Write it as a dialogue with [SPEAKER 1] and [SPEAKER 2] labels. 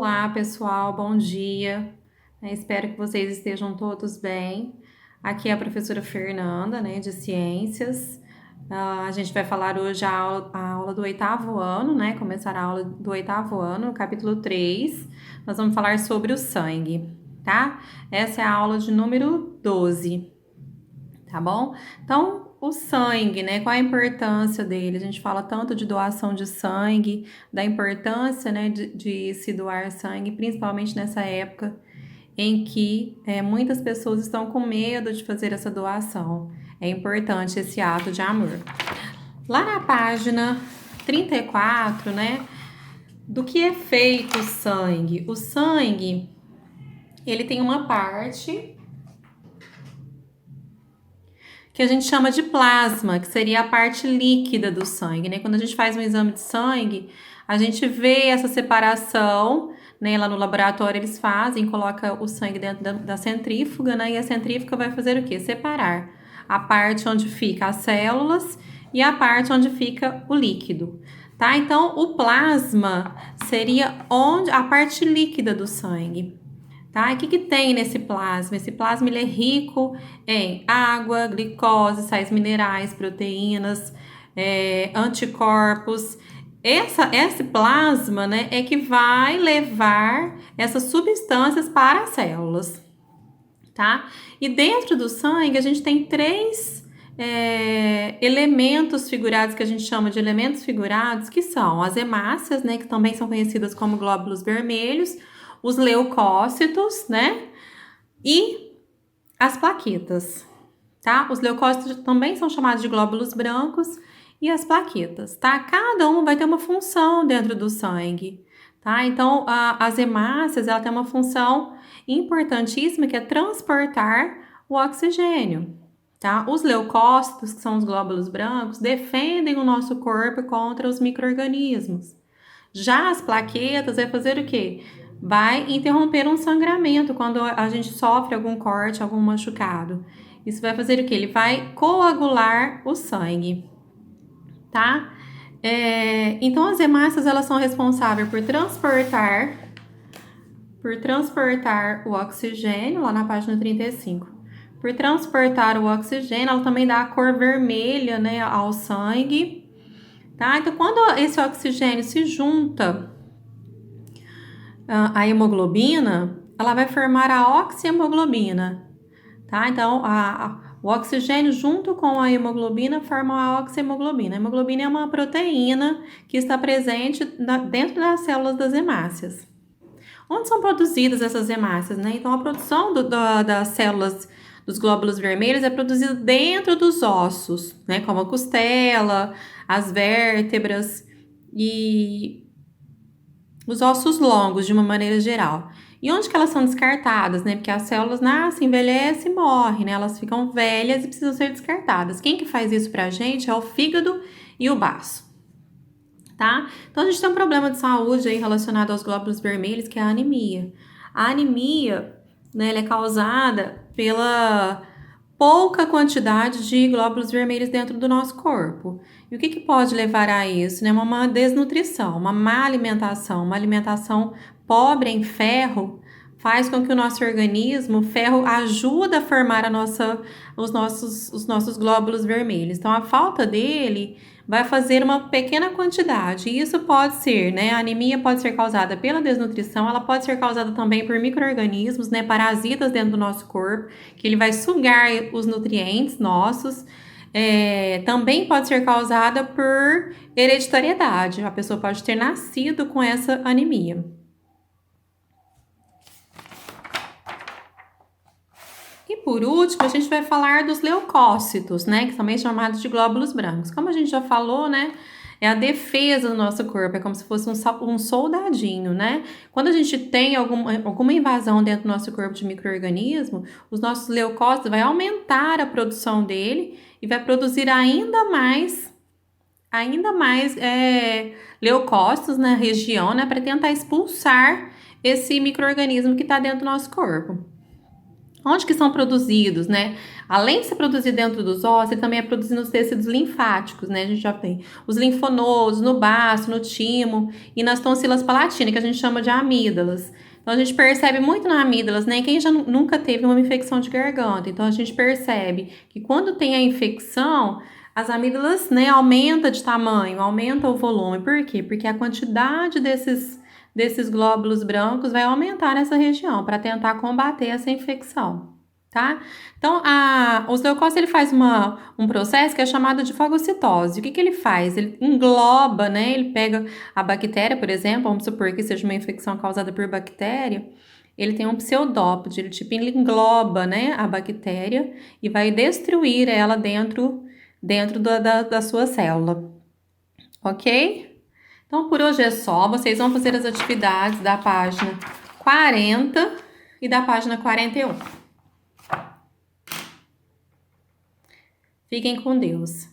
[SPEAKER 1] Olá, pessoal, bom dia. Espero que vocês estejam todos bem. Aqui é a professora Fernanda, de Ciências. A gente vai falar hoje a aula do oitavo ano, Começar a aula do oitavo ano, capítulo 3. Nós vamos falar sobre o sangue, tá? Essa é a aula de número 12, tá bom? Então, o sangue, qual a importância dele? A gente fala tanto de doação de sangue, da importância, de se doar sangue, principalmente nessa época em que muitas pessoas estão com medo de fazer essa doação. É importante esse ato de amor. Lá na página 34, do que é feito o sangue? O sangue, ele tem uma parte que a gente chama de plasma, que seria a parte líquida do sangue, Quando a gente faz um exame de sangue, a gente vê essa separação, Lá no laboratório eles fazem, coloca o sangue dentro da centrífuga, E a centrífuga vai fazer o quê? Separar a parte onde fica as células e a parte onde fica o líquido, tá? Então, o plasma seria a parte líquida do sangue. Tá? E o que tem nesse plasma? Esse plasma ele é rico em água, glicose, sais minerais, proteínas, anticorpos. Esse plasma, é que vai levar essas substâncias para as células, tá? E dentro do sangue a gente tem três elementos figurados que a gente chama de elementos figurados, que são as hemácias, que também são conhecidas como glóbulos vermelhos, os leucócitos, e as plaquetas, tá? Os leucócitos também são chamados de glóbulos brancos e as plaquetas, tá? Cada um vai ter uma função dentro do sangue, tá? Então, as hemácias, ela tem uma função importantíssima, que é transportar o oxigênio, tá? Os leucócitos, que são os glóbulos brancos, defendem o nosso corpo contra os micro-organismos. Já as plaquetas vai fazer o quê? Vai interromper um sangramento quando a gente sofre algum corte, algum machucado. Isso vai fazer o quê? Ele vai coagular o sangue, tá? Então, as hemácias, elas são responsáveis por transportar o oxigênio, lá na página 35. Por transportar o oxigênio, ela também dá a cor vermelha, ao sangue, tá? Então, quando esse oxigênio se junta a hemoglobina, ela vai formar a oxihemoglobina, tá? Então, o oxigênio junto com a hemoglobina formam a oxihemoglobina. A hemoglobina é uma proteína que está presente dentro das células das hemácias. Onde são produzidas essas hemácias, Então, a produção das células dos glóbulos vermelhos é produzida dentro dos ossos, Como a costela, as vértebras e os ossos longos, de uma maneira geral. E onde que elas são descartadas, Porque as células nascem, envelhecem e morrem, Elas ficam velhas e precisam ser descartadas. Quem que faz isso pra gente é o fígado e o baço, tá? Então, a gente tem um problema de saúde aí relacionado aos glóbulos vermelhos, que é a anemia. A anemia, ela é causada pela pouca quantidade de glóbulos vermelhos dentro do nosso corpo. E o que pode levar a isso? Uma desnutrição, uma má alimentação, uma alimentação pobre em ferro, faz com que o nosso organismo, o ferro ajuda a formar os nossos glóbulos vermelhos. Então, a falta dele vai fazer uma pequena quantidade. E isso pode ser, A anemia pode ser causada pela desnutrição, ela pode ser causada também por micro-organismos, parasitas dentro do nosso corpo, que ele vai sugar os nutrientes nossos. Também pode ser causada por hereditariedade. A pessoa pode ter nascido com essa anemia. E por último, a gente vai falar dos leucócitos, que também são chamados de glóbulos brancos. Como a gente já falou, é a defesa do nosso corpo, é como se fosse um soldadinho, Quando a gente tem alguma invasão dentro do nosso corpo de micro-organismo, os nossos leucócitos vai aumentar a produção dele e vai produzir ainda mais leucócitos na região, para tentar expulsar esse micro-organismo que está dentro do nosso corpo. Onde que são produzidos, né? Além de ser produzido dentro dos ossos, ele também é produzido nos tecidos linfáticos, né? A gente já tem os linfonodos, no baço, no timo e nas tonsilas palatinas, que a gente chama de amígdalas. Então, a gente percebe muito nas amígdalas, né? Quem já nunca teve uma infecção de garganta. Então, a gente percebe que quando tem a infecção, as amígdalas, né, aumenta de tamanho, aumenta o volume. Por quê? Porque a quantidade desses glóbulos brancos vai aumentar nessa região para tentar combater essa infecção, tá? Então, os leucócitos, ele faz um processo que é chamado de fagocitose. O que ele faz? Ele engloba, né? Ele pega a bactéria, por exemplo, vamos supor que seja uma infecção causada por bactéria, ele tem um pseudópode, ele engloba, né, a bactéria e vai destruir ela dentro da sua célula, ok? Então, por hoje é só. Vocês vão fazer as atividades da página 40 e da página 41. Fiquem com Deus.